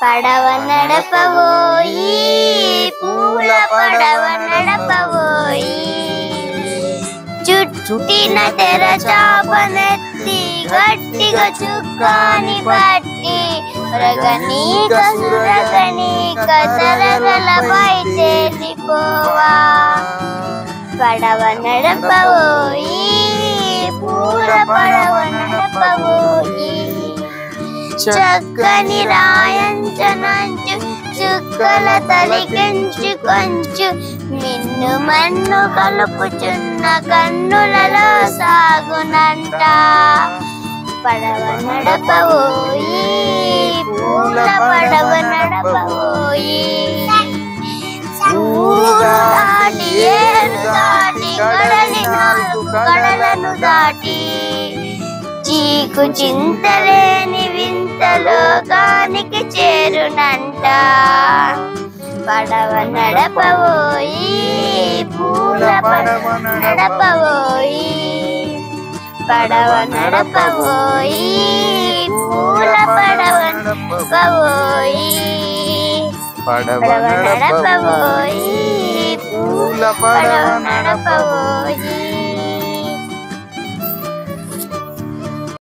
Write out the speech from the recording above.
పడవ నడపబోయి పూల పడవ నడపబోయి చుట్టిన తెర చాపనెత్తి గట్టిగా చుక్కాని పట్టి రగనీక సురగనీక తరగల బయటెళ్ళిపోవా పడవ నడపబోయి పూల పడవ నడపబోయి చక్కని రాయంచనంచు చుక్కల తలికెంచు కొంచు మిన్ను మన్ను కలుపుచున్న కన్నులలో సాగునంట పడవ నడపబోయి పూల పడవ నడపబోయి ఊరు దాటి ఏరు దాటి కడలను దాటి చీకు చింతలేని వింతలోకానికి చేరునంట పడవ నడపబోయి పూల పడవ నడపబోయి పడవ నడపబోయి పూల పడవ నడపబోయి పడవ నడపబోయి పూల పడవ నడపబోయి